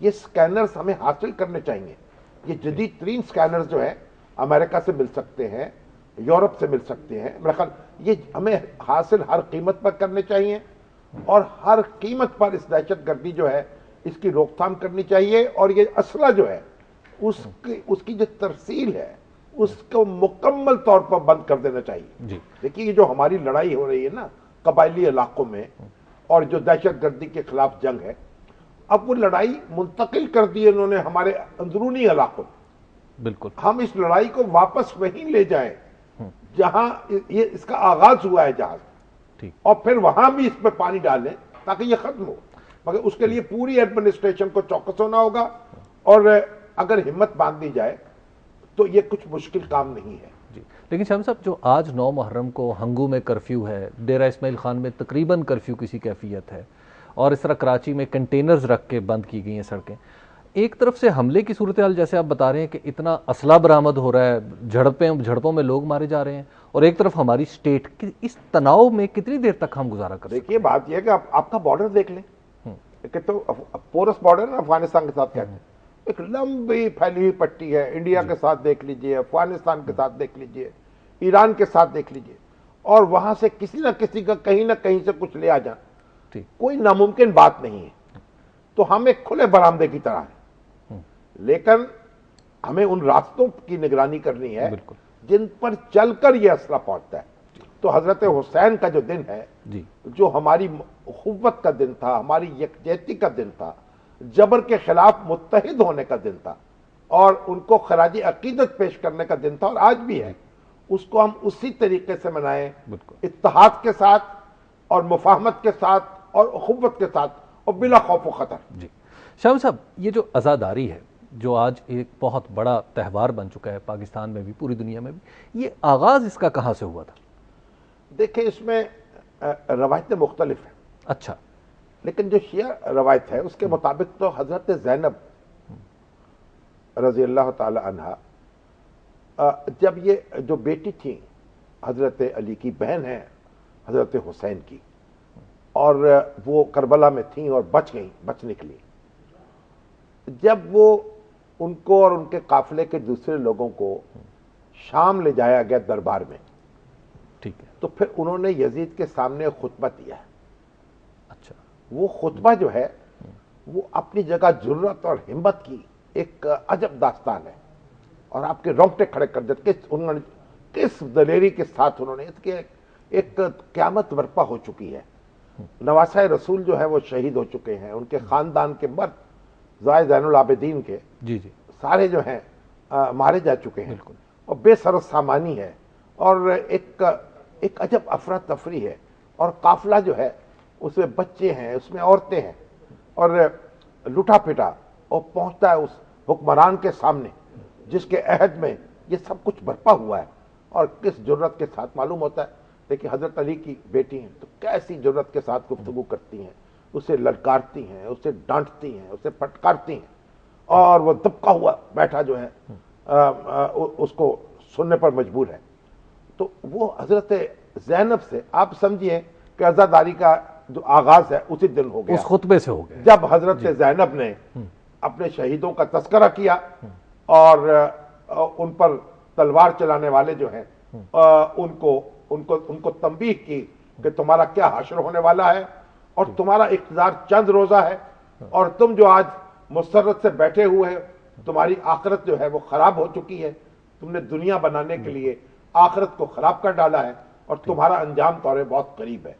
یہ سکینرز ہمیں حاصل کرنے چاہیے. یہ جدید ترین سکینرز جو ہیں امریکہ سے مل سکتے ہیں, یورپ سے مل سکتے ہیں. میرا خیال یہ ہمیں حاصل ہر قیمت پر کرنے چاہیے, اور ہر قیمت پر اس دہشت گردی جو ہے اس کی روک تھام کرنی چاہیے. اور یہ اسلحہ جو ہے اس کی جو ترسیل ہے اس کو مکمل طور پر بند کر دینا چاہیے. دیکھیے یہ جو ہماری لڑائی ہو رہی ہے نا قبائلی علاقوں میں, اور جو دہشت گردی کے خلاف جنگ ہے, اب وہ لڑائی منتقل کر دی انہوں نے ہمارے اندرونی علاقوں میں. بالکل ہم اس لڑائی کو واپس وہیں لے جائیں جہاں یہ اس کا آغاز ہوا ہے جہاز, اور پھر وہاں بھی اس پہ پانی ڈالیں تاکہ یہ ختم ہو. مگر اس کے لیے پوری ایڈمنسٹریشن کو چوکس ہونا ہوگا, اور اگر ہمت باندھ دی جائے تو یہ کچھ مشکل کام نہیں ہے. لیکن شامی صاحب جو آج 9 محرم کو ہنگو میں کرفیو ہے, ڈیرہ اسماعیل خان میں تقریباً کرفیو کسی کیفیت ہے, اور اس طرح کراچی میں کنٹینرز رکھ کے بند کی گئی ہیں سڑکیں, ایک طرف سے حملے کی صورتحال جیسے آپ بتا رہے ہیں کہ اتنا اسلحہ برآمد ہو رہا ہے, جھڑپوں میں لوگ مارے جا رہے ہیں, اور ایک طرف ہماری اسٹیٹ کی اس تناؤ میں کتنی دیر تک ہم گزارا کر سکتے ہیں؟ دیکھیے بات یہ ہے کہ آپ کا بارڈر دیکھ لیں, کہ تو پورس بارڈر نا افغانستان کے ساتھ کہتے ہیں, ایک لمبی پھیلی ہوئی پٹی ہے. انڈیا کے ساتھ دیکھ لیجئے, افغانستان کے ساتھ دیکھ لیجئے, ایران کے ساتھ دیکھ لیجئے, اور وہاں سے کسی نہ کسی کا کہیں نہ کہیں سے کچھ لے آ جائیں, کوئی ناممکن بات نہیں ہے. تو ہم ایک کھلے برآمدے کی طرح ہیں, لیکن ہمیں ان راستوں کی نگرانی کرنی ہے جن پر چل کر یہ اسلحہ پہنچتا ہے. تو حضرت حسین کا جو دن ہے, جو ہماری اخوت کا دن تھا, ہماری یکجہتی کا دن تھا, جبر کے خلاف متحد ہونے کا دن تھا, اور ان کو خراج عقیدت پیش کرنے کا دن تھا, اور آج بھی ہے. اس کو ہم اسی طریقے سے منائیں, اتحاد کے ساتھ اور مفاہمت کے ساتھ اور اخوت کے ساتھ, اور بلا خوف و خطر. شامی صاحب یہ جو عزاداری ہے جو آج ایک بہت بڑا تہوار بن چکا ہے پاکستان میں بھی, پوری دنیا میں بھی, یہ آغاز اس کا کہاں سے ہوا تھا؟ دیکھیں اس میں روایتیں مختلف ہیں. اچھا. لیکن جو شیعہ روایت ہے اس کے مطابق تو حضرت زینب رضی اللہ تعالی عنہ, جب یہ جو بیٹی تھی حضرت علی کی, بہن ہے حضرت حسین کی, اور وہ کربلا میں تھیں اور بچ نکلی, جب وہ ان کو اور ان کے قافلے کے دوسرے لوگوں کو شام لے جایا گیا دربار میں, ٹھیک ہے, تو پھر انہوں نے یزید کے سامنے خطبہ دیا. اچھا. وہ خطبہ جو ہے وہ اپنی جگہ جرت اور ہمت کی ایک عجب داستان ہے, اور آپ کے رونگٹے کھڑے کر دیتے کہ انہوں نے کس دلیری کے ساتھ انہوں نے, اس کے ایک قیامت برپا ہو چکی ہے. نواسہ رسول جو ہے وہ شہید ہو چکے ہیں, ان کے خاندان کے مرد زائد زین العابدین کے سارے جو ہیں مارے جا چکے ہیں, اور بے سر و سامانی ہے, اور ایک عجب افراتفری ہے, اور قافلہ جو ہے اس میں بچے ہیں, اس میں عورتیں ہیں, اور لٹا پٹا, اور پہنچتا ہے اس حکمران کے سامنے جس کے عہد میں یہ سب کچھ برپا ہوا ہے, اور کس جرت کے ساتھ معلوم ہوتا ہے. دیکھیں حضرت علی کی بیٹی ہیں تو کیسی جرت کے ساتھ گفتگو کرتی ہیں, اسے للکارتی ہیں, اسے ڈانٹتی ہیں, اسے پھٹکارتی ہیں, اور وہ دبکا ہوا بیٹھا جو ہے اس کو سننے پر مجبور ہے. تو وہ حضرت زینب سے آپ سمجھئے کہ عزاداری کا جو آغاز ہے اسی دن ہو گیا, اس خطبے سے ہو گیا, جب حضرت زینب نے اپنے شہیدوں کا تذکرہ کیا, اور ان پر تلوار چلانے والے جو ہیں ان کو تنبیہ کی کہ تمہارا کیا حشر ہونے والا ہے, اور تمہارا اقتدار چند روزہ ہے, اور تم جو آج مسرت سے بیٹھے ہوئے ہیں تمہاری آخرت جو ہے وہ خراب ہو چکی ہے, تم نے دنیا بنانے کے لیے آخرت کو خراب کر ڈالا ہے, اور تمہارا انجام طور بہت قریب ہے.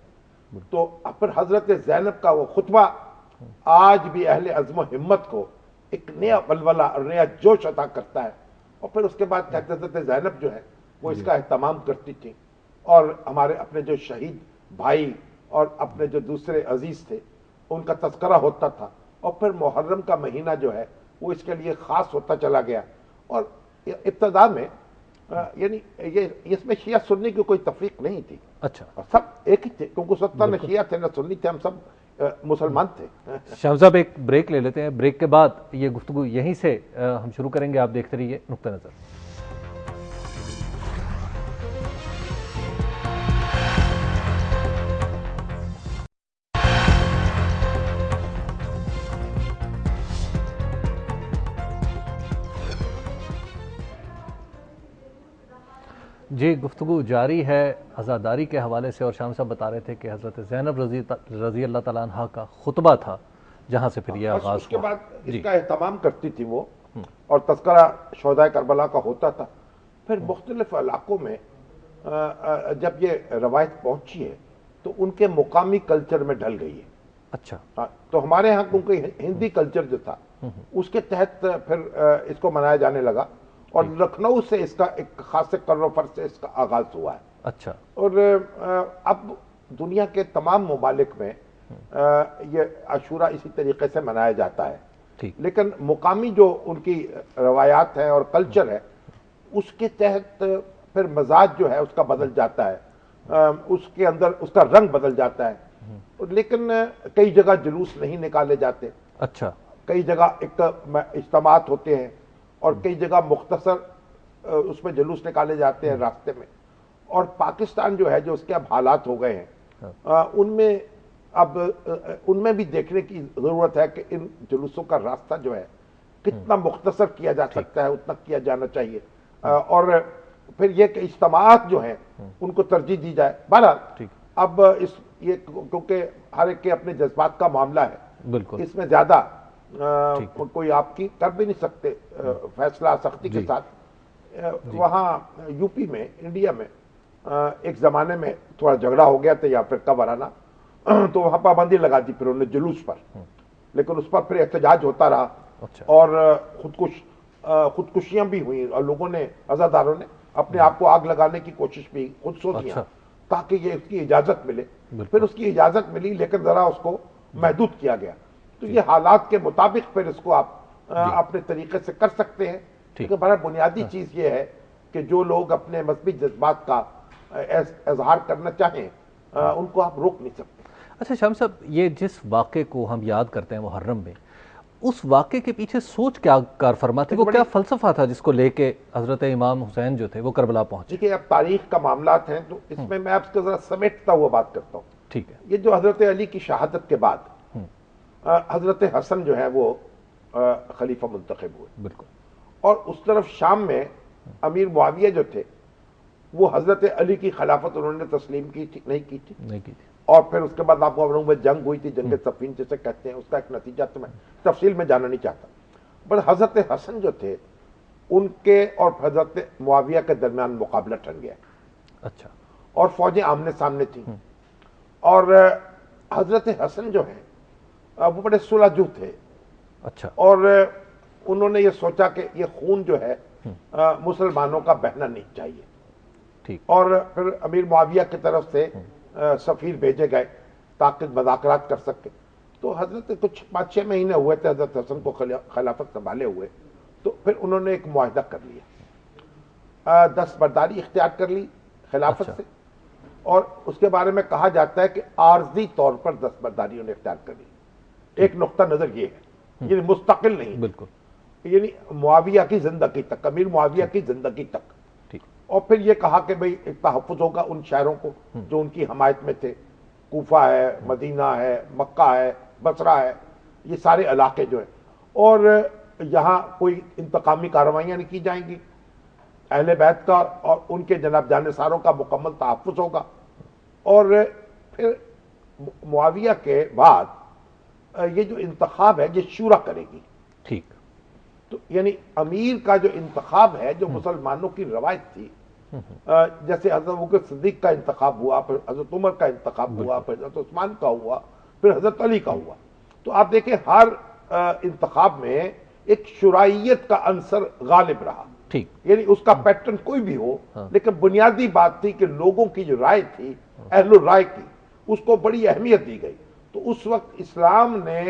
تو پھر حضرت زینب کا وہ خطبہ آج بھی اہل عزم و ہمت کو ایک نیا ولولہ اور نیا جوش عطا کرتا ہے. اور پھر اس کے بعد حضرت زینب جو ہے وہ اس کا اہتمام کرتی تھی, اور ہمارے اپنے جو شہید بھائی اور اپنے جو دوسرے عزیز تھے ان کا تذکرہ ہوتا تھا, اور پھر محرم کا مہینہ جو ہے وہ اس کے لیے خاص ہوتا چلا گیا. اور ابتدا میں یعنی یہ اس میں شیعہ سنی کی کوئی تفریق نہیں تھی, اچھا, سب ایک ہی تھے, کیونکہ 70 نہ شیعہ تھے نہ سنی تھے, ہم سب مسلمان تھے. شاہ صاحب ایک بریک لے لیتے ہیں, بریک کے بعد یہ گفتگو یہیں سے ہم شروع کریں گے. آپ دیکھتے رہیے نقطہ نظر. جی گفتگو جاری ہے عزاداری کے حوالے سے، اور شام صاحب بتا رہے تھے کہ حضرت زینب رضی اللہ تعالیٰ عنہ کا خطبہ تھا جہاں سے پھر یہ آغاز اس کے ہوا۔ بعد اس کا اہتمام کرتی تھی وہ، اور تذکرہ شہدائے کربلا کا ہوتا تھا۔ پھر مختلف علاقوں میں جب یہ روایت پہنچی ہے تو ان کے مقامی کلچر میں ڈھل گئی ہے۔ اچھا، تو ہمارے ہاں کیونکہ ہندی کلچر جو تھا اس کے تحت پھر اس کو منایا جانے لگا، اور لکھنؤ سے اس کا ایک خاص کروفر سے اس کا آغاز ہوا ہے۔ اچھا، اور اب دنیا کے تمام ممالک میں یہ عاشورہ اسی طریقے سے منایا جاتا ہے، ٹھیک، لیکن مقامی جو ان کی روایات ہیں اور کلچر ہے اس کے تحت پھر مزاج جو ہے اس کا بدل جاتا ہے، اس کے اندر اس کا رنگ بدل جاتا ہے۔ لیکن کئی جگہ جلوس نہیں نکالے جاتے، اچھا، کئی جگہ ایک اجتماعات ہوتے ہیں، اور کئی جگہ مختصر اس میں جلوس نکالے جاتے ہیں راستے میں۔ اور پاکستان جو ہے جو اس کے اب حالات ہو گئے ہیں، ان میں بھی دیکھنے کی ضرورت ہے کہ ان جلوسوں کا راستہ جو ہے کتنا مختصر کیا جا سکتا ہے، اتنا کیا جانا چاہیے، اور پھر یہ کہ اجتماعات جو ہیں ان کو ترجیح دی جائے۔ بہرحال اب یہ کیونکہ ہر ایک کے اپنے جذبات کا معاملہ ہے، بالکل، اس میں زیادہ کوئی آپ کی کر بھی نہیں سکتے فیصلہ سختی کے ساتھ۔ وہاں یو پی میں، انڈیا میں ایک زمانے میں تھوڑا جھگڑا ہو گیا تھا یا پھر وارانہ، تو وہاں پابندی لگا دی پھر انہوں نے جلوس پر، لیکن اس پر پھر احتجاج ہوتا رہا، اور خودکشیاں بھی ہوئیں، اور لوگوں نے، عزاداروں نے اپنے آپ کو آگ لگانے کی کوشش بھی خود سو کیا تاکہ یہ اس کی اجازت ملے۔ پھر اس کی اجازت ملی لیکن ذرا اس کو محدود کیا گیا۔ تو یہ حالات کے مطابق پھر اس کو آپ اپنے طریقے سے کر سکتے ہیں، لیکن بڑا بنیادی چیز یہ ہے کہ جو لوگ اپنے مذہبی جذبات کا اظہار کرنا چاہیں ان کو آپ روک نہیں سکتے۔ اچھا شام صاحب، یہ جس واقعے کو ہم یاد کرتے ہیں محرم میں، اس واقعے کے پیچھے سوچ کیا کار فرما تھی؟ وہ کیا فلسفہ تھا جس کو لے کے حضرت امام حسین جو تھے وہ کربلا پہنچے؟ دیکھیے اب تاریخ کا معاملات ہیں تو اس میں آپ کو ذرا سمیٹتا ہوا بات کرتا ہوں۔ ٹھیک ہے۔ یہ جو حضرت علی کی شہادت کے بعد حضرت حسن جو ہے وہ خلیفہ منتخب ہوئے، بالکل، اور اس طرف شام میں امیر معاویہ جو تھے وہ حضرت علی کی خلافت انہوں نے تسلیم کی تھی نہیں کی تھی، اور پھر اس کے بعد آپ کو میں جنگ ہوئی تھی، جنگ صفین جسے کہتے ہیں، اس کا ایک نتیجہ تو میں تفصیل میں جانا نہیں چاہتا، بس حضرت حسن جو تھے ان کے اور حضرت معاویہ کے درمیان مقابلہ ٹھن گیا، اچھا، اور فوجیں آمنے سامنے تھیں، اور حضرت حسن جو ہیں وہ بڑے صلحجو تھے، اچھا، اور انہوں نے یہ سوچا کہ یہ خون جو ہے مسلمانوں کا بہنا نہیں چاہیے، ٹھیک، اور پھر امیر معاویہ کی طرف سے سفیر بھیجے گئے تاکہ مذاکرات کر سکے۔ تو حضرت کچھ 5-6 مہینے ہوئے تھے حضرت حسن کو خلافت سنبھالے ہوئے، تو پھر انہوں نے ایک معاہدہ کر لیا، دستبرداری اختیار کر لی خلافت سے، اور اس کے بارے میں کہا جاتا ہے کہ عارضی طور پر دستبرداری انہیں اختیار کر لی۔ ایک نقطہ نظر یہ ہے، یعنی مستقل نہیں، بالکل، یعنی معاویہ کی زندگی تک، امیر معاویہ کی زندگی تک، اور پھر یہ کہا کہ بھئی ایک تحفظ ہوگا ان شہروں کو جو ان کی حمایت میں تھے، کوفہ ہے، مدینہ ہے، مکہ ہے، بصرہ ہے، یہ سارے علاقے جو ہیں، اور یہاں کوئی انتقامی کارروائیاں نہیں کی جائیں گی، اہل بیت کا اور ان کے جناب جانثاروں کا مکمل تحفظ ہوگا۔ اور پھر معاویہ کے بعد یہ جو انتخاب ہے یہ شورا کرے گی، ٹھیک، تو یعنی امیر کا جو انتخاب ہے جو مسلمانوں کی روایت تھی، جیسے حضرت ابوبکر صدیق کا انتخاب ہوا، پھر حضرت عمر کا انتخاب ہوا، پھر حضرت عثمان کا ہوا، پھر حضرت علی کا ہوا، تو آپ دیکھیں ہر انتخاب میں ایک شرائیت کا عنصر غالب رہا، ٹھیک، یعنی اس کا پیٹرن کوئی بھی ہو، لیکن بنیادی بات تھی کہ لوگوں کی جو رائے تھی، اہل الرائے کی، اس کو بڑی اہمیت دی گئی۔ تو اس وقت اسلام نے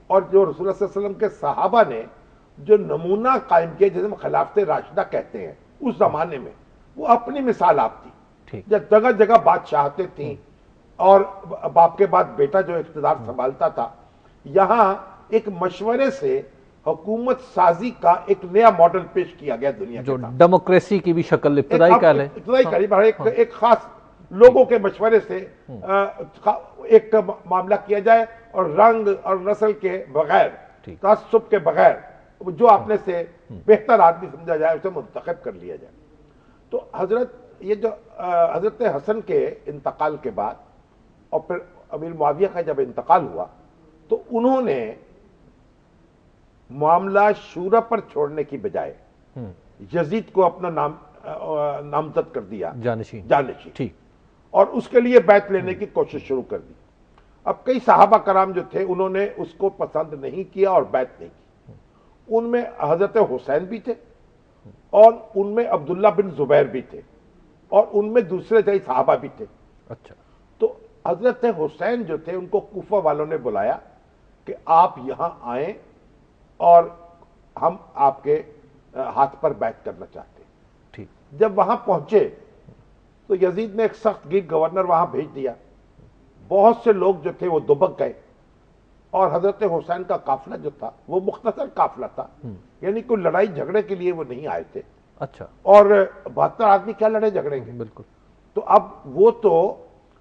اور جو رسول اللہ صلی اللہ علیہ وسلم کے صحابہ نے جو نمونہ قائم کیا، جسے ہم خلافت راشدہ کہتے ہیں، اس زمانے میں وہ اپنی مثال آپ تھی، جب جگہ جگہ بادشاہتیں تھیں اور باپ کے بعد بیٹا جو اقتدار سنبھالتا تھا، یہاں ایک مشورے سے حکومت سازی کا ایک نیا ماڈل پیش کیا گیا دنیا جو ڈیموکریسی کی بھی شکل ابتدائی کہہ لیں، ایک خاص لوگوں کے مشورے سے ایک معاملہ کیا جائے، اور رنگ اور نسل کے بغیر، تعصب کے بغیر، جو اپنے سے بہتر آدمی سمجھا جائے اسے منتخب کر لیا جائے۔ تو حضرت یہ جو حضرت حسن کے انتقال کے بعد اور پھر امیر معاویہ کا جب انتقال ہوا تو انہوں نے معاملہ شورا پر چھوڑنے کی بجائے یزید کو اپنا نامزد کر دیا، جانشین، ٹھیک، اور اس کے لیے بیعت لینے کی کوشش شروع کر دی۔ اب کئی صحابہ کرام جو تھے انہوں نے اس کو پسند نہیں کیا اور بیعت نہیں کی۔ ان میں حضرت حسین بھی تھے اور ان میں عبداللہ بن زبیر بھی تھے اور ان میں دوسرے کئی صحابہ بھی تھے۔ اچھا، تو حضرت حسین جو تھے ان کو کوفہ والوں نے بلایا کہ آپ یہاں آئیں اور ہم آپ کے ہاتھ پر بیعت کرنا چاہتے ہیں۔ ٹھیک، جب وہاں پہنچے تو یزید نے ایک سخت گیر گورنر وہاں بھیج دیا، بہت سے لوگ جو تھے وہ دبک گئے، اور حضرت حسین کا قافلہ جو تھا وہ مختصر قافلہ تھا، یعنی کوئی لڑائی جھگڑے کے لیے وہ نہیں آئے تھے۔ اچھا، اور 72 آدمی کیا لڑے جھگڑیں گے؟ بالکل۔ تو اب وہ تو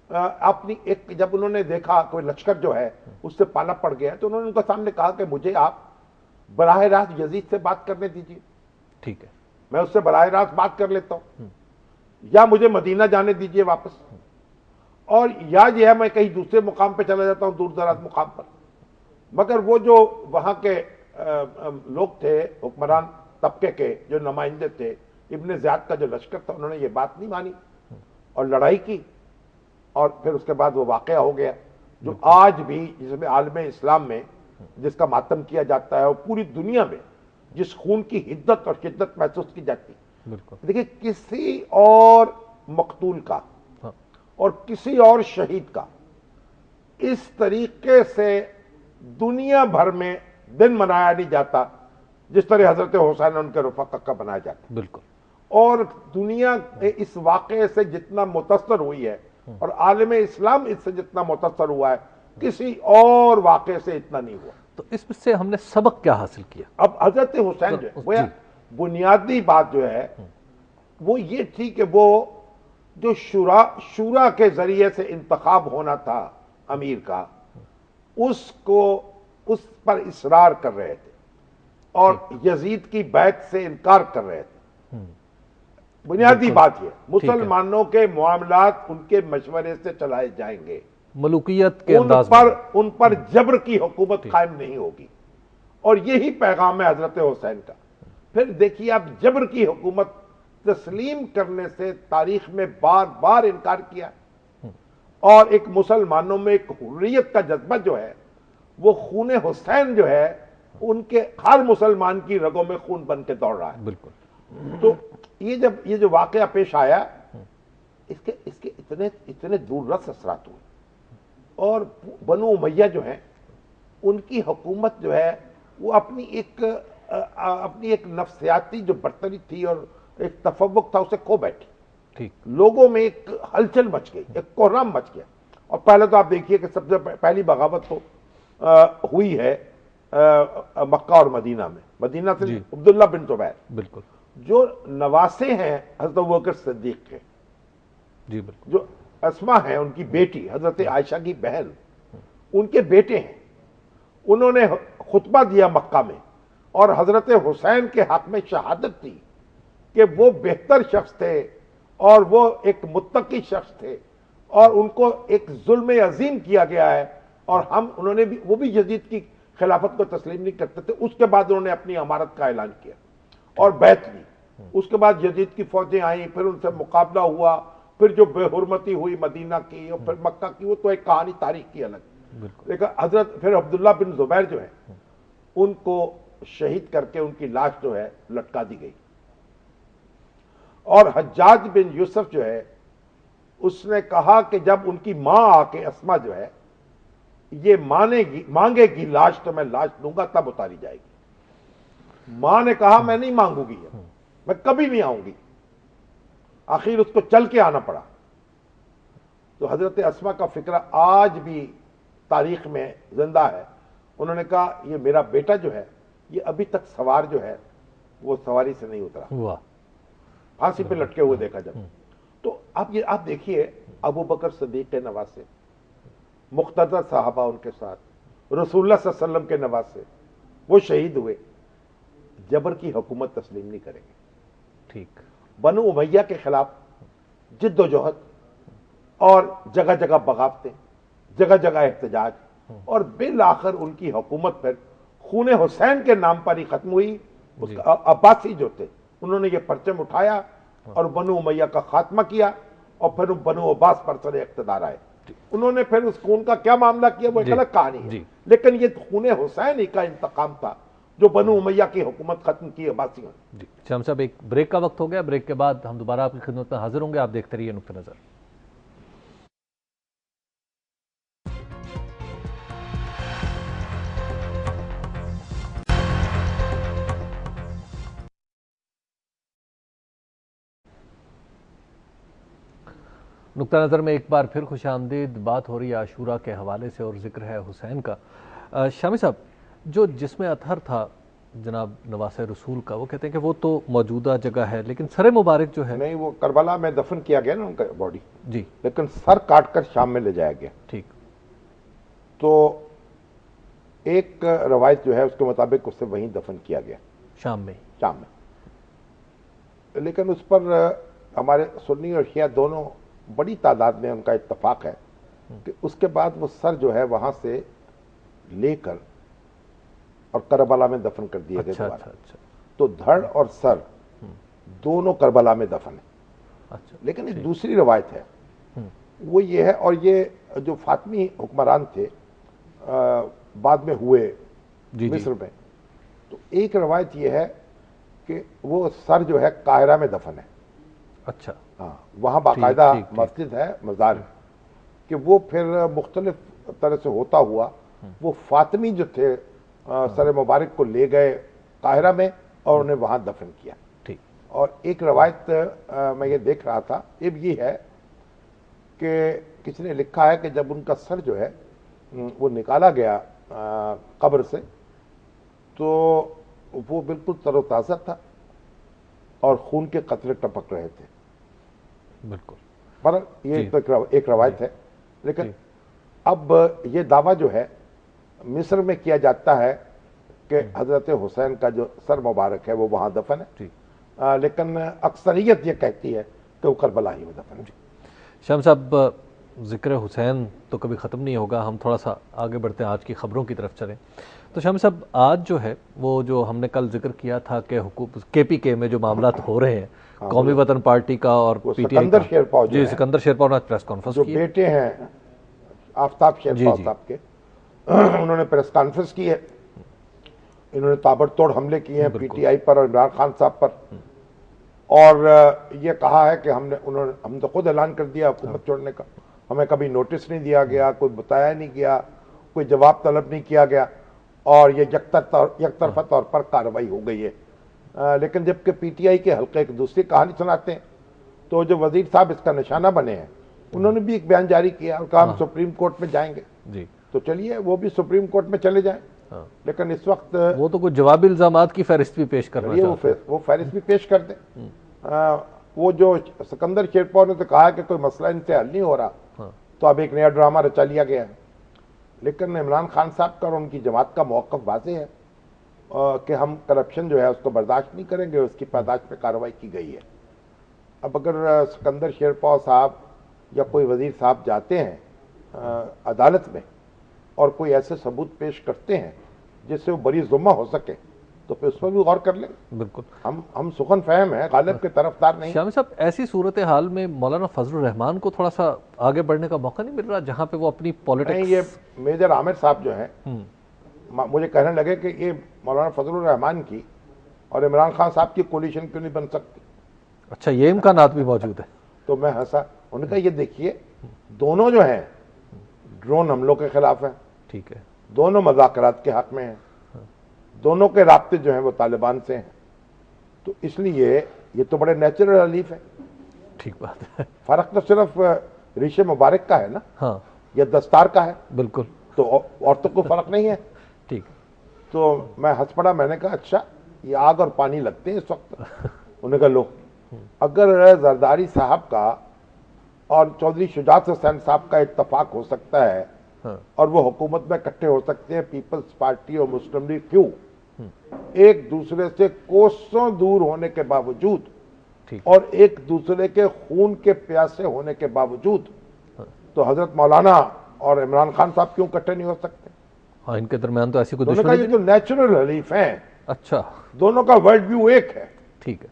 اپنی ایک، جب انہوں نے دیکھا کوئی لشکر جو ہے اس سے پالا پڑ گیا تو انہوں نے ان کے سامنے کہا کہ مجھے آپ براہ راست یزید سے بات کرنے دیجیے، ٹھیک ہے، میں اس سے براہ راست بات کر لیتا ہوں، یا مجھے مدینہ جانے دیجیے واپس، اور یا یہ ہے میں کہیں دوسرے مقام پہ چلا جاتا ہوں، دور دراز مقام پر۔ مگر وہ جو وہاں کے لوگ تھے، حکمران طبقے کے جو نمائندے تھے، ابن زیاد کا جو لشکر تھا، انہوں نے یہ بات نہیں مانی اور لڑائی کی، اور پھر اس کے بعد وہ واقعہ ہو گیا جو آج بھی جس میں عالم اسلام میں جس کا ماتم کیا جاتا ہے اور پوری دنیا میں جس خون کی حدت اور شدت محسوس کی جاتی ہے۔ بالکل، دیکھیں، کسی اور مقتول کا اور کسی اور شہید کا اس طریقے سے دنیا بھر میں دن منایا نہیں جاتا جس طرح حضرت حسین اور ان کے رفقا کا منایا جاتا، بالکل، اور دنیا اس واقعے سے جتنا متاثر ہوئی ہے اور عالم اسلام اس سے جتنا متاثر ہوا ہے کسی اور واقعے سے اتنا نہیں ہوا۔ تو اس سے ہم نے سبق کیا حاصل کیا؟ اب حضرت حسین جو ہے وہ بنیادی بات جو ہے وہ یہ تھی کہ وہ جو شورا کے ذریعے سے انتخاب ہونا تھا امیر کا، اس پر اصرار کر رہے تھے اور یزید کی بیعت سے انکار کر رہے تھے۔ بنیادی بات یہ، مسلمانوں کے معاملات ان کے مشورے سے چلائے جائیں گے، ملوکیت کے انداز میں ان پر جبر کی حکومت قائم نہیں ہوگی، اور یہی پیغام ہے حضرت حسین کا۔ پھر دیکھیے آپ، جبر کی حکومت تسلیم کرنے سے تاریخ میں بار بار انکار کیا، اور ایک مسلمانوں میں ایک حریت کا جذبہ جو ہے، وہ خون حسین جو ہے ان کے ہر مسلمان کی رگوں میں خون بن کے دوڑ رہا ہے۔ بالکل، تو یہ جو واقعہ پیش آیا، اس کے اتنے دور رس اثرات ہوئے، اور بنو امیہ جو ہیں ان کی حکومت جو ہے وہ اپنی ایک نفسیاتی جو برتری تھی اور ایک تفوق تھا اسے کھو بیٹھی۔ ٹھیک، لوگوں میں ایک ہلچل مچ گئی، ایک کوہرام مچ گیا۔ اور پہلے تو آپ دیکھیے کہ سب سے پہلی بغاوت تو ہوئی ہے مکہ اور مدینہ میں، مدینہ سے عبداللہ بن زبیر، بالکل، جو نواسے ہیں حضرت ابوبکر صدیق کے، جی بالکل، جو اسما ہیں ان کی بیٹی، حضرت عائشہ کی بہن، ان کے بیٹے ہیں، انہوں نے خطبہ دیا مکہ میں اور حضرت حسین کے حق میں شہادت دی کہ وہ بہتر شخص تھے اور وہ ایک متقی شخص تھے، اور ان کو ایک ظلم عظیم کیا گیا ہے، اور انہوں نے بھی، وہ بھی یزید کی خلافت کو تسلیم نہیں کرتے تھے۔ اس کے بعد انہوں نے اپنی امارت کا اعلان کیا اور بیعت لی۔ اس کے بعد یزید کی فوجیں آئیں، پھر ان سے مقابلہ ہوا، پھر جو بے حرمتی ہوئی مدینہ کی اور پھر مکہ کی، وہ تو ایک کہانی تاریخ کی الگ۔ لیکن حضرت پھر عبداللہ بن زبیر جو ہے ان کو شہید کر کے ان کی لاش جو ہے لٹکا دی گئی، اور حجاج بن یوسف جو ہے اس نے کہا کہ جب ان کی ماں آ کے اسما جو ہے یہ مانگے گی لاش تو میں لاش دوں گا، تب اتاری جائے گی۔ ماں نے کہا میں نہیں مانگوں گی، میں کبھی نہیں آؤں گی۔ آخر اس کو چل کے آنا پڑا۔ تو حضرت اسما کا فکرہ آج بھی تاریخ میں زندہ ہے۔ انہوں نے کہا یہ میرا بیٹا جو ہے یہ ابھی تک سوار جو ہے وہ سواری سے نہیں اترا، پھانسی پہ لٹکے ہوئے دیکھا جب۔ تو آپ دیکھیے ابو بکر صدیق کے نواسے، مقتدر صحابہ ان کے ساتھ، رسول اللہ صلی اللہ علیہ وسلم کے نواسے، وہ شہید ہوئے، جبر کی حکومت تسلیم نہیں کریں گے۔ ٹھیک، بنو امیہ کے خلاف جدوجہد اور جگہ جگہ بغاوتیں، جگہ جگہ احتجاج، اور بالآخر ان کی حکومت پھر خون حسین کے نام پر ہی ختم ہوئی. اس کا عباسی جو تھے انہوں نے یہ پرچم اٹھایا اور بنو امیہ کا خاتمہ کیا، اور پھر بنو عباس پر سر اقتدار آئے. انہوں نے پھر اس خون کا کیا معاملہ کیا وہ ایک الگ کہانی ہے، لیکن یہ خون حسین ہی کا انتقام تھا جو بنو امیہ کی حکومت ختم کی عباسیوں نے. شامی صاحب ایک بریک کا وقت ہو گیا، بریک کے بعد ہم دوبارہ آپ کی خدمت میں حاضر ہوں گے. آپ دیکھتے رہیے نقطہ نظر. نقطہ نظر میں ایک بار پھر خوش آمدید. بات ہو رہی ہے عاشورہ کے حوالے سے اور ذکر ہے حسین کا. شامی صاحب، جو جسم اطہر تھا جناب نواسہ رسول کا، وہ کہتے ہیں کہ وہ تو موجودہ جگہ ہے، لیکن سر مبارک جو ہے نہیں، وہ کربلا میں دفن کیا گیا نا ان کا باڈی، جی، لیکن سر کاٹ کر شام میں لے جایا گیا. ٹھیک. تو ایک روایت جو ہے اس کے مطابق اسے وہیں دفن کیا گیا شام میں. لیکن اس پر ہمارے سنی اور شیعہ دونوں بڑی تعداد میں ان کا اتفاق ہے کہ اس کے بعد وہ سر جو ہے وہاں سے لے کر اور کربلا میں دفن کر دیا گیا. تو دھڑ اور سر دونوں کربلا میں دفن ہیں. لیکن ایک دوسری روایت ہے، وہ یہ ہے، اور یہ جو فاطمی حکمران تھے بعد میں ہوئے مصر میں، تو ایک روایت یہ ہے کہ وہ سر جو ہے قاہرہ میں دفن ہے. اچھا. ہاں، وہاں باقاعدہ مسجد ہے، مزار ہے، کہ وہ پھر مختلف طرح سے ہوتا ہوا وہ فاطمی جو تھے سر مبارک کو لے گئے قاہرہ میں اور انہیں وہاں دفن کیا. اور ایک روایت میں یہ دیکھ رہا تھا، یہ ہے کہ کسی نے لکھا ہے کہ جب ان کا سر جو ہے وہ نکالا گیا قبر سے تو وہ بالکل تر و تازہ تھا اور خون کے قطرے ٹپک رہے تھے. بالکل. پر یہ تو ایک روایت ہے، لیکن اب یہ دعویٰ جو ہے مصر میں کیا جاتا ہے کہ حضرت حسین کا جو سر مبارک ہے وہ وہاں دفن ہے، لیکن اکثریت یہ کہتی ہے کہ وہ کربلا ہی میں دفن ہے. شام صاحب، ذکر حسین تو کبھی ختم نہیں ہوگا. ہم تھوڑا سا آگے بڑھتے ہیں، آج کی خبروں کی طرف چلیں. تو شامی صاحب، آج جو ہے وہ جو ہم نے کل ذکر کیا تھا کہ کے پی کے میں جو معاملات ہو رہے ہیں قومی وطن پارٹی کا اور پی ٹی آئی کا، جی سکندر شیرپا نے پریس کانفرنس کی، جو بیٹے ہیں آفتاب شیرپا صاحب کے، انہوں نے پریس کانفرنس کی ہے. انہوں نے تابڑتوڑ حملے کیے ہیں پی ٹی آئی پر اور عمران خان صاحب پر، اور یہ کہا ہے کہ ہم نے تو خود اعلان کر دیا حکومت چھوڑنے کا، ہمیں کبھی نوٹس نہیں دیا گیا، کوئی بتایا نہیں گیا، کوئی جواب طلب نہیں کیا گیا، اور یہ یک طرفہ طور پر کارروائی ہو گئی ہے. لیکن جب کہ پی ٹی آئی کے حلقے ایک دوسری کہانی سناتے ہیں، تو جو وزیر صاحب اس کا نشانہ بنے ہیں انہوں نے بھی ایک بیان جاری کیا اور کہا ہم سپریم کورٹ میں جائیں گے. تو چلیے وہ بھی سپریم کورٹ میں چلے جائیں، لیکن اس وقت وہ تو کچھ جوابی الزامات کی فہرست بھی پیش کرنا چاہتے ہیں. وہ فہرست بھی پیش کر دیں. وہ جو سکندر شیرپا نے تو کہا کہ کوئی مسئلہ ان سے حل نہیں ہو رہا، تو اب ایک نیا ڈرامہ رچا لیا گیا ہے. لیکن عمران خان صاحب کا اور ان کی جماعت کا موقف واضح ہے کہ ہم کرپشن جو ہے اس کو برداشت نہیں کریں گے، اس کی پاداش پہ کارروائی کی گئی ہے. اب اگر سکندر شیرپا صاحب یا کوئی وزیر صاحب جاتے ہیں عدالت میں اور کوئی ایسے ثبوت پیش کرتے ہیں جس سے وہ بری ذمہ ہو سکے تو پھر اس پر بھی غور کر لیں. بالکل. ہم سخن فہم ہیں، غالب کے طرفدار نہیں. شامی صاحب، ایسی صورتحال میں مولانا فضل الرحمان کو تھوڑا سا آگے بڑھنے کا موقع نہیں مل رہا جہاں پہ وہ اپنی پولیٹکس؟ یہ میجر عامر صاحب جو ہیں مجھے کہنے لگے کہ یہ مولانا فضل الرحمان کی اور عمران خان صاحب کی کولیشن کیوں نہیں بن سکتی. اچھا، یہ امکانات بھی موجود ہے. تو میں ہنسا. انہوں نے کہا یہ دیکھیے دونوں جو ہیں ڈرون حملوں کے خلاف ہیں، ٹھیک ہے، دونوں مذاکرات کے حق میں ہیں، دونوں کے رابطے جو ہیں وہ طالبان سے ہیں، تو اس لیے یہ تو بڑے نیچرل ریلیف ہے. ٹھیک بات ہے. فرق تو صرف ریشے مبارک کا ہے نا، ہاں، یا دستار کا ہے. بالکل. تو اور تو کوئی فرق نہیں ہے. ٹھیک. تو میں ہنس پڑا. میں نے کہا اچھا یہ آگ اور پانی لگتے ہیں اس وقت. انہوں نے کہا لو، اگر زرداری صاحب کا اور چودھری شجاعت حسین صاحب کا اتفاق ہو سکتا ہے اور وہ حکومت میں اکٹھے ہو سکتے ہیں، پیپلز پارٹی اور مسلم لیگ کیوں ایک دوسرے سے کوسوں دور ہونے کے باوجود ٹھیک اور ایک دوسرے کے خون کے پیاسے ہونے کے باوجود تو حضرت مولانا اور عمران خان صاحب کیوں اکٹھے نہیں ہو سکتے؟ ہاں، ان کے درمیان تو ایسی کوئی دونوں کا دشمنی یہ بھی جو نیچرل حلیف ہیں، نہیں؟ اچھا، دونوں کا ورلڈ ویو ایک ہے. ٹھیک ہے.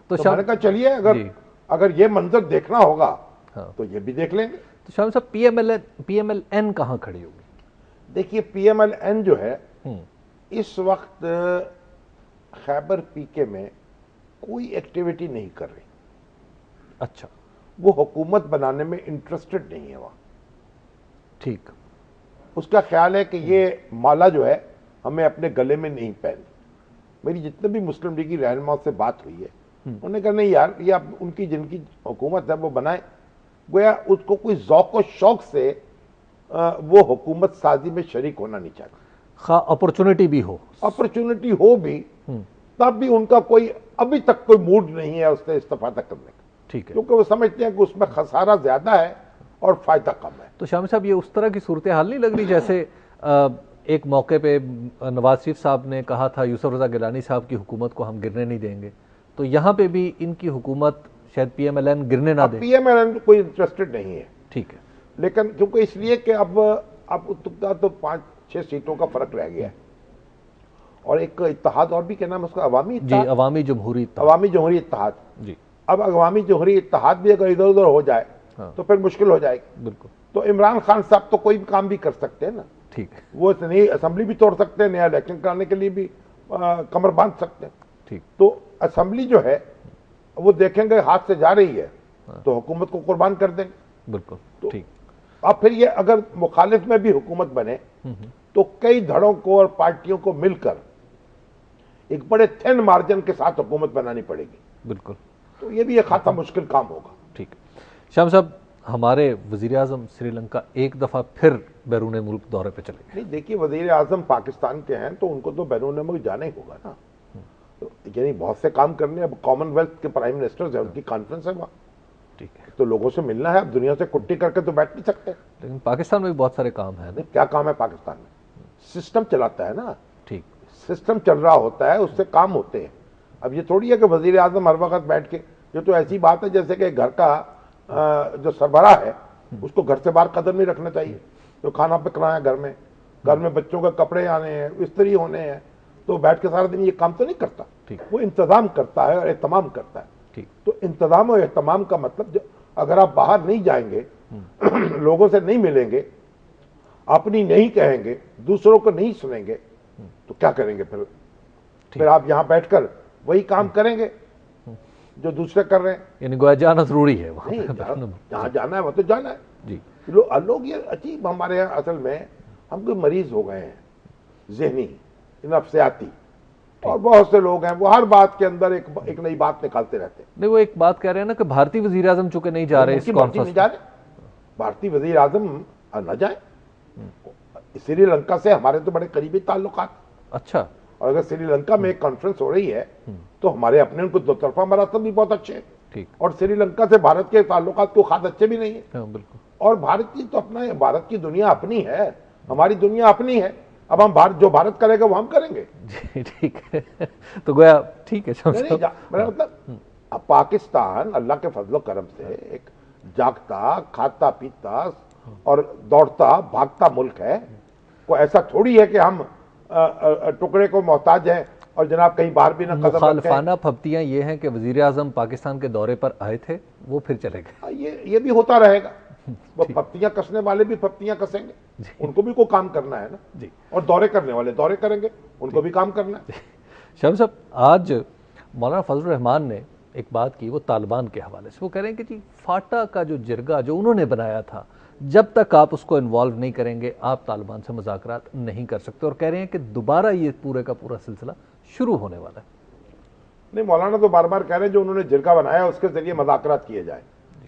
تو میں نے کہا چلیے اگر یہ منظر دیکھنا ہوگا تو یہ بھی دیکھ لیں گے. تو شامی صاحب پی ایم ایل این کہاں کھڑی ہوگی؟ دیکھیے پی ایم ایل این جو ہے اس وقت خیبر پی کے میں کوئی ایکٹیویٹی نہیں کر رہی. اچھا، وہ حکومت بنانے میں انٹرسٹڈ نہیں ہے وہاں. ٹھیک. اس کا خیال ہے کہ یہ مالا جو ہے ہمیں اپنے گلے میں نہیں پہنی. میری جتنے بھی مسلم لیگی رہنماؤں سے بات ہوئی ہے انہوں نے کہا نہیں یار، یہ اب ان کی جن کی حکومت ہے وہ بنائیں. گویا اس کو کوئی ذوق و شوق سے وہ حکومت سازی میں شریک ہونا نہیں چاہتا. خواہ اپرچونٹی بھی ہو، اپرچونٹی ہو بھی تب بھی ان کا کوئی ابھی تک کوئی موڈ نہیں ہے اس سے استفادہ کرنے کا. ٹھیک ہے. کیونکہ وہ سمجھتے ہیں کہ اس میں خسارہ زیادہ ہے اور فائدہ کم ہے. تو شامی صاحب یہ اس طرح کی صورتحال نہیں لگ رہی جیسے ایک موقع پہ نواز شریف صاحب نے کہا تھا یوسف رضا گیلانی صاحب کی حکومت کو ہم گرنے نہیں دیں گے، تو یہاں پہ بھی ان کی حکومت شاید پی ایم ایل این گرنے نہ دے؟ پی ایم ایل این کوئی انٹرسٹڈ نہیں ہے. ٹھیک ہے. لیکن کیونکہ اس لیے کہ اب تو 5-6 سیٹوں کا فرق رہ گیا ہے اور ایک اتحاد اور بھی، کیا نام ہے اس کا، عوامی اتحاد. جی، عوامی جمہوری اتحاد. عوامی جمہوری اتحاد. جی. اب عوامی جمہوری اتحاد بھی اگر ادھر ادھر ہو جائے تو پھر مشکل ہو جائے گی. بالکل. تو عمران خان صاحب تو کوئی بھی کام بھی کر سکتے ہیں نا. ٹھیک ہے. وہ نئی اسمبلی بھی توڑ سکتے ہیں، نیا الیکشن کرانے کے لیے بھی کمر باندھ سکتے ہیں. ٹھیک. تو اسمبلی جو ہے وہ دیکھیں گے ہاتھ سے جا رہی ہے تو حکومت کو قربان کر دیں گے. بالکل. تو ٹھیک. اب پھر یہ اگر مخالف میں بھی حکومت بنے تو کئی دھڑوں کو اور پارٹیوں کو مل کر ایک بڑے تھن مارجن کے ساتھ حکومت بنانی پڑے گی. بالکل. تو یہ بھی ایک خاصا مشکل کام ہوگا. ٹھیک ہے. شام صاحب، ہمارے وزیر اعظم سری لنکا ایک دفعہ پھر بیرون ملک دورے پہ چلے گئے. نہیں دیکھیے، وزیر اعظم پاکستان کے ہیں تو ان کو تو بیرون ملک جانا ہی ہوگا نا. یعنی بہت سے کام کرنے. اب کامن ویلتھ کے پرائم منسٹر ہیں، ان کی کانفرنس ہے وہاں. ٹھیک ہے. تو لوگوں سے ملنا ہے. اب دنیا سے کٹی کر کے تو بیٹھ نہیں سکتے. لیکن پاکستان میں بھی بہت سارے کام ہیں. کیا کام ہے پاکستان میں؟ سسٹم چلاتا ہے نا. ٹھیک. سسٹم چل رہا ہوتا ہے، اس سے کام ہوتے ہیں. اب یہ تھوڑی ہے کہ وزیر اعظم ہر وقت بیٹھ کے، یہ تو ایسی بات ہے جیسے کہ گھر کا جو سربراہ ہے اس کو گھر سے باہر قدم نہیں رکھنا چاہیے. جو کھانا پکنا ہے گھر میں بچوں کے کپڑے آنے ہیں، استری ہونے ہیں، تو بیٹھ کے سارا دن یہ کام تو نہیں کرتا. وہ انتظام کرتا ہے اور اہتمام کرتا ہے. تو انتظام اور اہتمام کا مطلب اگر آپ باہر نہیں جائیں گے، لوگوں سے نہیں ملیں گے، اپنی نہیں کہیں گے، دوسروں کو نہیں سنیں گے، تو کیا کریں گے پھر آپ یہاں بیٹھ کر وہی کام کریں گے جو دوسرے کر رہے ہیں. یعنی گویا جانا ضروری ہے جہاں جانا ہے وہ تو جانا ہے. جی. لوگ یہ عجیب، ہمارے یہاں اصل میں ہم کوئی مریض ہو گئے ہیں ذہنی نفسیاتی، اور بہت سے لوگ ہیں وہ ہر بات کے اندر ایک نئی بات نکالتے رہتے ہیں. نہیں، وہ ایک بات کہہ رہے ہیں نا کہ بھارتی وزیر اعظم چونکہ نہیں جا رہے اس کانفرنس نہیں جا رہے. بھارتی وزیر اعظم نہ جائیں. سری لنکا سے ہمارے تو بڑے قریبی تعلقات. اچھا. اور اگر سری لنکا میں ایک کانفرنس ہو رہی ہے تو ہمارے اپنے ان کو دو طرفہ مراسم بھی بہت اچھے ہیں. اور سری لنکا سے بھارت کے تعلقات کو خاص اچھے بھی نہیں ہیں. بالکل. اور بھارت کی تو اپنا، بھارت کی دنیا اپنی ہے، ہماری دنیا اپنی ہے. اب ہم جو بھارت کرے گا وہ ہم کریں گے. جی ٹھیک ہے. تو گویا ٹھیک ہے. میرا مطلب اب پاکستان اللہ کے فضل و کرم سے ایک جاگتا، کھاتا پیتا اور دوڑتا بھاگتا ملک ہے. کوئی ایسا تھوڑی ہے کہ ہم ٹکڑے کو محتاج ہیں اور جناب کہیں باہر بھی نہ قدم رکھیں. مخالفانہ پھپتیاں یہ ہیں کہ وزیر اعظم پاکستان کے دورے پر آئے تھے، وہ پھر چلے گئے. یہ بھی ہوتا رہے گا. وہ پھپتیاں کسنے والے بھی پھپتیاں کسیں گے. ان کو بھی کوئی کام کرنا ہے نا. جی. اور دورے کرنے والے دورے کریں گے، ان کو بھی کام کرنا ہے. شامی صاحب، آج مولانا فضل الرحمان نے ایک بات کی، وہ طالبان کے حوالے سے. وہ کہہ رہے ہیں کہ جی فاٹا کا جو جرگہ جو انہوں نے بنایا تھا، جب تک آپ اس کو انوالو نہیں کریں گے آپ طالبان سے مذاکرات نہیں کر سکتے. اور کہہ رہے ہیں کہ دوبارہ یہ پورے کا پورا سلسلہ شروع ہونے والا ہے. نہیں، مولانا تو بار بار کہہ رہے ہیں جو انہوں نے جرگہ بنایا اس کے ذریعے مذاکرات کیے جائیں.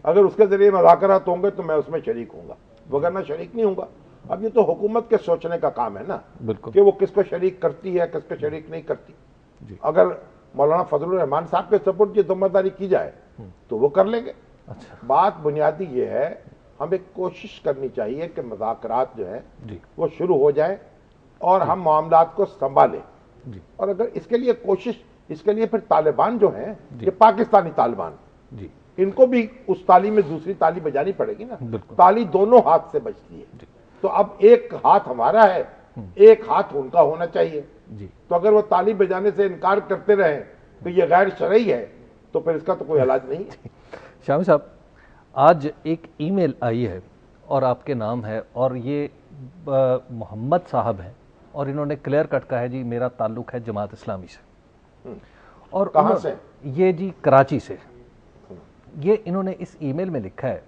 اگر اس کے ذریعے مذاکرات ہوں گے تو میں اس میں شریک ہوں گا، وگرنہ شریک نہیں ہوں گا. اب یہ تو حکومت کے سوچنے کا کام ہے نا. بالکل. کہ وہ کس کو شریک کرتی ہے، کس کو شریک نہیں کرتی. اگر مولانا فضل الرحمان صاحب کے سپورٹ کی ذمہ داری کی جائے تو وہ کر لیں گے. بات بنیادی یہ ہے، ہمیں کوشش کرنی چاہیے کہ مذاکرات جو ہیں وہ شروع ہو جائیں اور ہم معاملات کو سنبھالیں. اور اگر اس کے لیے کوشش اس کے لیے پھر طالبان جو ہیں یہ پاکستانی طالبان جی ان کو بھی اس تالی میں دوسری تالی بجانی پڑے گی نا. بالکل. تالی دونوں ہاتھ سے بجتی ہے. تو اب ایک ہاتھ ہمارا ہے, ایک ہاتھ ان کا ہونا چاہیے. تو اگر وہ تالی بجانے سے انکار کرتے رہیں تو یہ غیر شرعی ہے, تو پھر اس کا تو کوئی علاج نہیں ہے. شامی صاحب, آج ایک ای میل آئی ہے اور آپ کے نام ہے, اور یہ محمد صاحب ہیں, اور انہوں نے کلیئر کٹ کہا ہے جی میرا تعلق ہے جماعت اسلامی سے. اور کہاں سے؟ یہ جی کراچی سے. یہ انہوں نے اس ای میل میں لکھا ہے,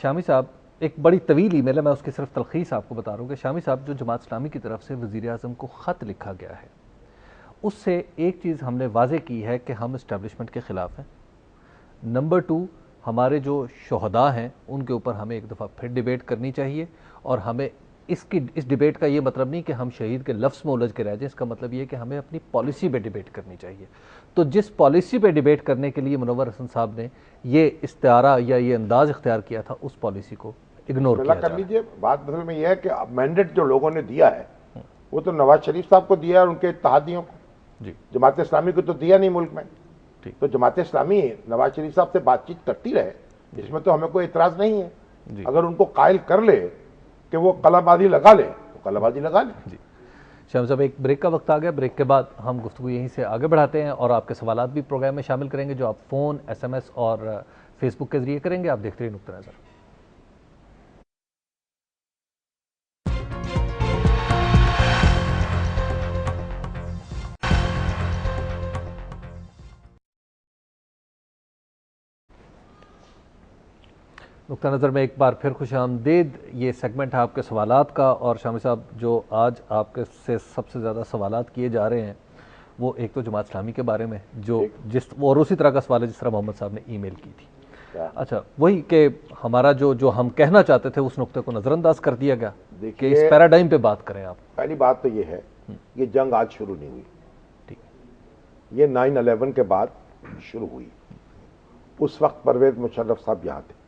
شامی صاحب ایک بڑی طویل ای میل ہے, میں اس کی صرف تلخیص آپ کو بتا رہا ہوں کہ شامی صاحب جو جماعت اسلامی کی طرف سے وزیر اعظم کو خط لکھا گیا ہے, اس سے ایک چیز ہم نے واضح کی ہے کہ ہم اسٹیبلشمنٹ کے خلاف ہیں. نمبر 2, ہمارے جو شہداء ہیں ان کے اوپر ہمیں ایک دفعہ پھر ڈیبیٹ کرنی چاہیے, اور ہمیں اس ڈیبیٹ کا یہ مطلب نہیں کہ ہم شہید کے لفظ میں الجھ کے رہ جائیں, اس کا مطلب یہ ہے کہ ہمیں اپنی پالیسی پہ ڈیبیٹ کرنی چاہیے. تو جس پالیسی پہ ڈیبیٹ کرنے کے لیے منور حسن صاحب نے یہ استعارہ یا یہ انداز اختیار کیا تھا, اس پالیسی کو اگنور کیا کر لیجئے. بات اصل میں یہ ہے کہ مینڈیٹ جو لوگوں نے دیا ہے وہ تو نواز شریف صاحب کو دیا ہے اور ان کے اتحادیوں کو. جماعت اسلامی کو تو دیا نہیں ملک میں. تو جماعت اسلامی نواز شریف صاحب سے بات چیت کرتی رہے, اس میں تو ہمیں کوئی اعتراض نہیں ہے. اگر ان کو قائل کر لے کہ وہ قلعہ بازی لگا لے تو قلعہ بازی لگا لے. شامی صاحب, ایک بریک کا وقت آ گیا. بریک کے بعد ہم گفتگو یہیں سے آگے بڑھاتے ہیں اور آپ کے سوالات بھی پروگرام میں شامل کریں گے, جو آپ فون, SMS اور فیس بک کے ذریعے کریں گے. آپ دیکھتے رہیے نقطہ نظر. نقطہ نظر میں ایک بار پھر خوش آمدید. یہ سیگمنٹ ہے آپ کے سوالات کا, اور شامی صاحب جو آج آپ کے سے سب سے زیادہ سوالات کیے جا رہے ہیں وہ ایک تو جماعت اسلامی کے بارے میں, جو اور اسی طرح کا سوال ہے جس طرح محمد صاحب نے ای میل کی تھی. اچھا, وہی کہ ہمارا جو ہم کہنا چاہتے تھے اس نقطے کو نظر انداز کر دیا گیا کہ اس پیراڈائم پہ بات کریں آپ. پہلی بات تو یہ ہے یہ جنگ آج شروع نہیں ہوئی, یہ 9/11 کے بعد شروع ہوئی. اس وقت پرویز مشرف صاحب یہاں تھے,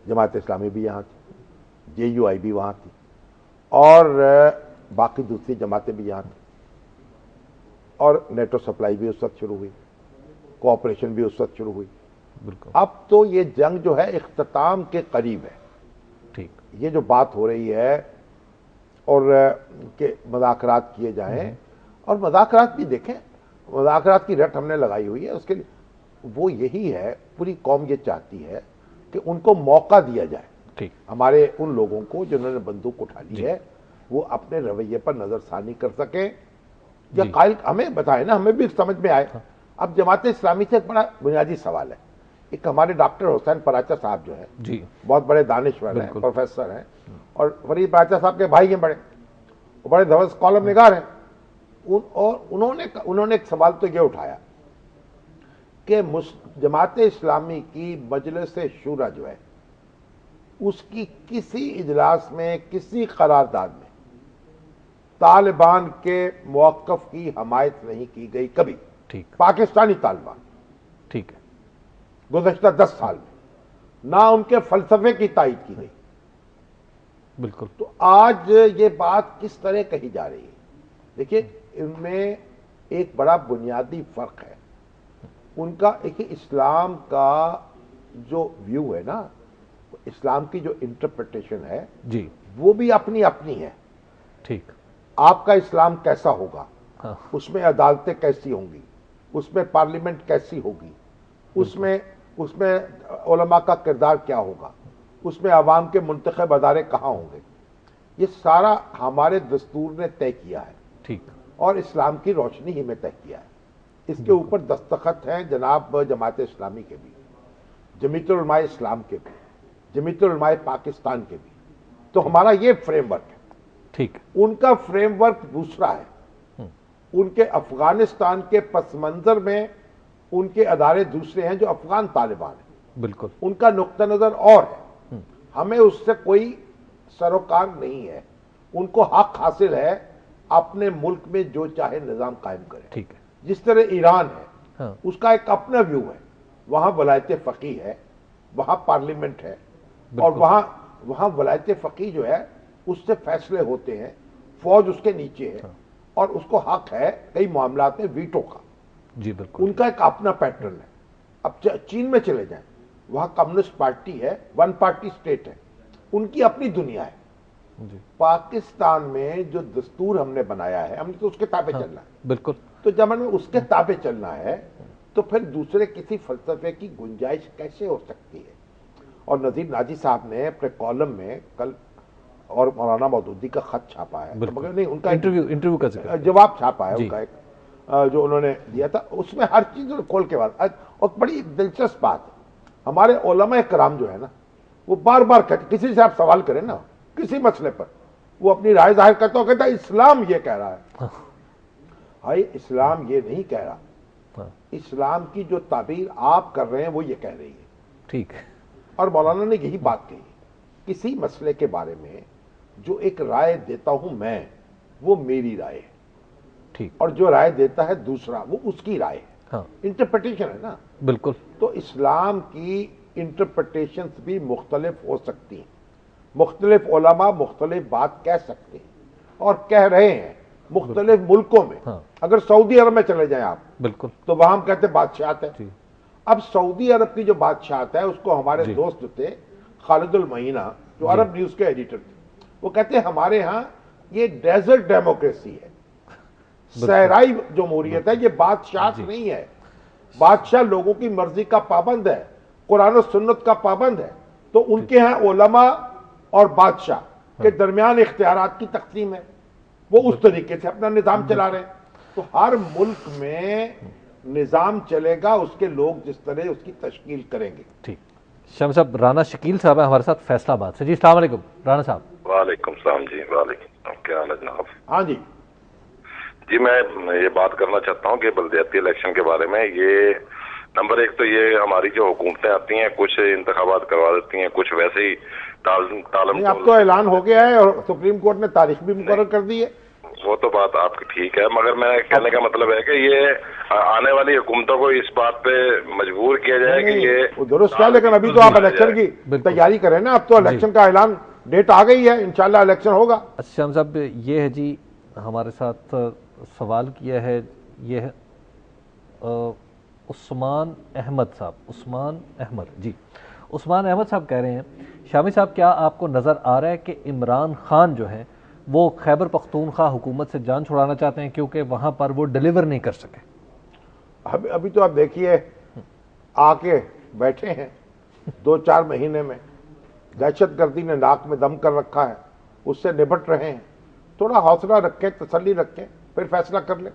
جماعت اسلامی بھی یہاں تھی, JUI بھی وہاں تھی, اور باقی دوسری جماعتیں بھی یہاں تھیں, اور نیٹو سپلائی بھی اس وقت شروع ہوئی, کوآپریشن بھی اس وقت شروع ہوئی. اب تو یہ جنگ جو ہے اختتام کے قریب ہے. یہ جو بات ہو رہی ہے اور کہ مذاکرات کیے جائیں, اور مذاکرات بھی دیکھیں, مذاکرات کی رٹ ہم نے لگائی ہوئی ہے. اس کے لیے وہ یہی ہے, پوری قوم یہ چاہتی ہے کہ ان کو موقع دیا جائے. ہمارے ان لوگوں کو جنہوں نے بندوق اٹھا لی ہے وہ اپنے رویے پر نظر ثانی کر سکیں, یا قائل ہمیں بتائیں نا, ہمیں بھی سمجھ میں آئے. اب جماعت اسلامی سے ایک بڑا بنیادی سوال ہے. ایک ہمارے ڈاکٹر حسین پراچا صاحب جو ہیں, بہت بڑے دانشور ہیں, پروفیسر ہیں, اور فرید پراچا صاحب کے بھائی ہیں بڑے, وہ بڑے زبردست کالم نگار ہیں. اور انہوں نے ایک سوال تو یہ اٹھایا کہ جماعت اسلامی کی مجلس شورا جو ہے اس کی کسی اجلاس میں, کسی قرارداد میں طالبان کے موقف کی حمایت نہیں کی گئی کبھی. پاکستانی طالبان, ٹھیک ہے, گزشتہ 10 سال میں نہ ان کے فلسفے کی تائید کی گئی. بالکل. تو آج یہ بات کس طرح کہی جا رہی ہے؟ دیکھیے, ان میں ایک بڑا بنیادی فرق ہے. ان کا ایک اسلام کا جو ویو ہے نا, اسلام کی جو انٹرپریٹیشن ہے وہ بھی اپنی اپنی ہے. ٹھیک. آپ کا اسلام کیسا ہوگا, اس میں عدالتیں کیسی ہوں گی, اس میں پارلیمنٹ کیسی ہوگی, اس میں علماء کا کردار کیا ہوگا, اس میں عوام کے منتخب ادارے کہاں ہوں گے, یہ سارا ہمارے دستور نے طے کیا ہے. ٹھیک. اور اسلام کی روشنی ہی میں طے کیا ہے. اس کے اوپر دستخط ہیں جناب جماعت اسلامی کے بھی, جمیعت العلماء اسلام کے بھی, جمیعت العلماء پاکستان کے بھی. تو ہمارا یہ فریم ورک ہے. ٹھیک. ان کا فریم ورک دوسرا ہے. ان کے افغانستان کے پس منظر میں ان کے ادارے دوسرے ہیں جو افغان طالبان ہیں. بالکل. ان کا نقطہ نظر اور ہے. ہمیں اس سے کوئی سروکار نہیں ہے. ان کو حق حاصل ہے اپنے ملک میں جو چاہے نظام قائم کرے. ٹھیک ہے. جس طرح ایران ہے, اس کا ایک اپنا ویو ہے. وہاں ولایت فقیہ ہے, وہاں پارلیمنٹ ہے, اور وہاں ولایت فقیہ جو ہے اس سے فیصلے ہوتے ہیں, فوج اس کے نیچے ہے, اور اس کو حق ہے کئی معاملات میں ویٹو کا. جی بالکل. ان کا ایک اپنا پیٹرن ہے. اب چین میں چلے جائیں, وہاں کمیونسٹ پارٹی ہے, ون پارٹی اسٹیٹ ہے, ان کی اپنی دنیا ہے. جی پاکستان میں جو دستور ہم نے بنایا ہے, ہم نے تو اس کے تابع چلنا ہے. بالکل. تو جب ہمیں اس کے تابع چلنا ہے تو پھر دوسرے کسی فلسفے کی گنجائش کیسے ہو سکتی ہے؟ اور نذیر ناجی صاحب نے اپنے کالم میں کل اور مولانا مودودی کا خط چھاپا ہے, مگر نہیں ان کا انٹرویو کا ذکر, جواب چھاپا ہے ان کا ایک جو انہوں نے دیا تھا, اس میں ہر چیز کھول کے بات. اور بڑی دلچسپ بات ہے, ہمارے علماء کرام جو ہے نا, وہ بار بار کہتے, کسی سے آپ سوال کریں نا کسی مسئلے پر, وہ اپنی رائے ظاہر کرتا ہو, کہتا ہے اسلام یہ کہہ رہا ہے. بھائی اسلام یہ نہیں کہہ رہا, اسلام کی جو تعبیر آپ کر رہے ہیں وہ یہ کہہ رہی ہے. ٹھیک ہے. اور مولانا نے یہی بات کہی, کسی مسئلے کے بارے میں جو ایک رائے دیتا ہوں میں, وہ میری رائے ہے, ٹھیک, اور جو رائے دیتا ہے دوسرا وہ اس کی رائے ہے. ہاں انٹرپریٹیشن ہے نا. بالکل. تو اسلام کی انٹرپریٹیشنز بھی مختلف ہو سکتی ہیں, مختلف علماء مختلف بات کہہ سکتے ہیں اور کہہ رہے ہیں مختلف ملکوں میں. اگر سعودی عرب میں چلے جائیں آپ, بالکل, تو وہاں ہم کہتے ہیں بادشاہت ہے. اب سعودی عرب کی جو بادشاہت ہے, اس کو ہمارے دوست تھے خالد المعینہ, جو عرب نیوز کے ایڈیٹر تھے, وہ کہتے ہیں ہمارے ہاں یہ ڈیزرٹ ڈیموکریسی ہے, صحرائی جمہوریت ہے, یہ بادشاہت نہیں ہے. بادشاہ لوگوں کی مرضی کا پابند ہے, قرآن و سنت کا پابند ہے. تو ان کے ہاں علماء اور بادشاہ کے درمیان اختیارات کی تقسیم ہے, وہ اس طریقے سے اپنا نظام چلا رہے ہیں. تو ہر ملک میں نظام چلے گا, اس کے لوگ جس طرح اس کی تشکیل کریں گے. ٹھیک. شامی صاحب, رانا شکیل صاحب ہیں ہمارے ساتھ فیصلہ آباد سے. جی السلام علیکم رانا صاحب. وعلیکم السلام. جی وعلیکم السلام, کیا حال ہے جناب؟ ہاں جی. جی میں یہ بات کرنا چاہتا ہوں کہ بلدیاتی الیکشن کے بارے میں. یہ نمبر ایک تو یہ ہماری جو حکومتیں آتی ہیں, کچھ انتخابات کروا دیتی ہیں, کچھ ویسے ہی اب تو اعلان ہو گیا ہے اور سپریم کورٹ نے تاریخ بھی مقرر کر دی ہے. وہ تو بات آپ کی ٹھیک ہے, مگر میں کہنے کا مطلب ہے کہ یہ آنے والی حکومتوں کو اس بات پہ مجبور کیا جائے کہ یہ درست ہے, لیکن ابھی تو آپ الیکشن کی تیاری کریں نا. اب تو الیکشن کا اعلان ڈیٹ آ گئی ہے, انشاءاللہ الیکشن ہوگا. شامی صاحب یہ ہے جی, ہمارے ساتھ سوال کیا ہے یہ عثمان احمد صاحب. عثمان احمد, جی عثمان احمد صاحب کہہ رہے ہیں, شامی صاحب کیا آپ کو نظر آ رہا ہے کہ عمران خان جو ہیں وہ خیبر پختونخوا حکومت سے جان چھڑانا چاہتے ہیں کیونکہ وہاں پر وہ ڈیلیور نہیں کر سکے؟ ابھی تو آپ دیکھیے آ کے بیٹھے ہیں 2-4 مہینے میں, دہشت گردی نے ناک میں دم کر رکھا ہے, اس سے نبٹ رہے ہیں. تھوڑا حوصلہ رکھیں, تسلی رکھیں, پھر فیصلہ کر لیں.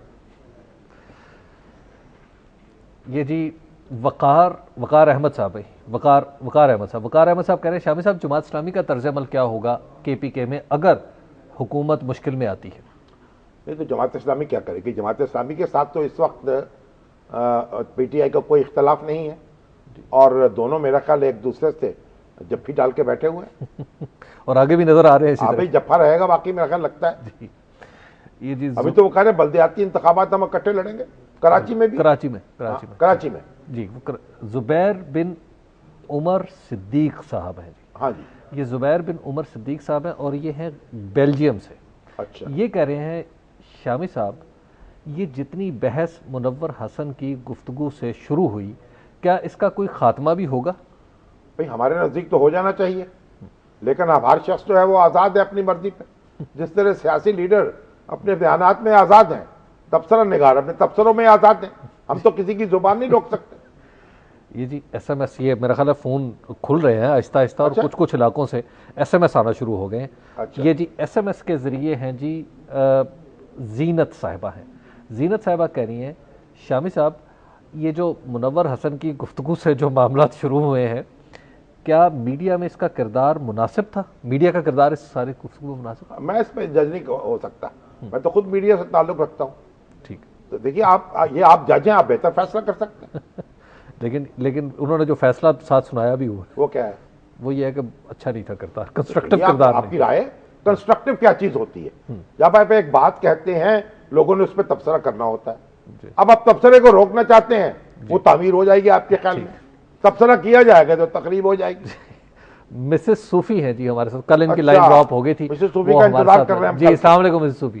یہ جی وقار احمد صاحب ہے, وقار احمد صاحب کہہ رہے ہیں شامی صاحب جماعت اسلامی کا طرز عمل کیا ہوگا کے پی کے میں اگر حکومت مشکل میں آتی ہے؟ نہیں تو جماعت اسلامی کیا کرے گی؟ جماعت اسلامی کے ساتھ تو اس وقت پی ٹی آئی کا کوئی اختلاف نہیں ہے, اور دونوں میرا خیال ایک دوسرے سے جفی ڈال کے بیٹھے ہوئے ہیں اور آگے بھی نظر آ رہے ہیں. ابھی جفا رہے گا باقی میرا خیال لگتا ہے. ابھی تو وہ کہہ رہے ہیں بلدیاتی انتخابات ہم اکٹھے لڑیں گے, کراچی میں بھی. کراچی میں جی. زبیر بن عمر صدیق صاحب ہیں. ہاں جی, یہ زبیر بن عمر صدیق صاحب ہیں اور یہ ہیں بیلجیم سے. اچھا. یہ کہہ رہے ہیں شامی صاحب یہ جتنی بحث منور حسن کی گفتگو سے شروع ہوئی, کیا اس کا کوئی خاتمہ بھی ہوگا؟ بھئی ہمارے نزدیک تو ہو جانا چاہیے, لیکن اب ہر شخص جو ہے وہ آزاد ہے اپنی مرضی پہ. جس طرح سیاسی لیڈر اپنے بیانات میں آزاد ہیں, تبصرہ نگار اپنے تبصروں میں آزاد ہیں. ہم تو کسی کی زبان نہیں روک سکتے. یہ جی ایس ایم ایس, یہ میرا خیال ہے فون کھل رہے ہیں آہستہ آہستہ, اور کچھ علاقوں سے ایس ایم ایس آنا شروع ہو گئے ہیں. یہ جی ایس ایم ایس کے ذریعے ہیں جی زینت صاحبہ ہیں. زینت صاحبہ کہہ رہی ہیں شامی صاحب یہ جو منور حسن کی گفتگو سے جو معاملات شروع ہوئے ہیں, کیا میڈیا میں اس کا کردار مناسب تھا؟ میڈیا کا کردار اس ساری گفتگو میں مناسب تھا؟ میں اس پہ جج نہیں ہو سکتا, میں تو خود میڈیا سے تعلق رکھتا ہوں. ٹھیک. تو دیکھیے آپ جج ہیں, آپ بہتر فیصلہ کر سکتے ہیں. لیکن انہوں نے جو فیصلہ ساتھ سنایا بھی ہوا, وہ کیا ہے؟ وہ یہ ہے کہ اچھا نہیں تھا کردار, کنسٹرکٹیو کردار. آپ کی رائے کنسٹرکٹیو کیا چیز ہوتی ہے؟ جب آپ ایک بات کہتے ہیں لوگوں نے اس پہ تبصرہ کرنا ہوتا ہے. اب آپ تبصرے کو روکنا چاہتے ہیں, وہ تعمیر ہو جائے گی آپ کے خیال میں. تبصرہ کیا جائے گا تو تقریب ہو جائے گی. مسز صوفی ہیں جی ہمارے ساتھ, کل ان کی لائن ڈراپ ہو گئی تھی. مسز صوفی کا انتظار کر رہے ہیں. جی السلام علیکم مسز صوفی.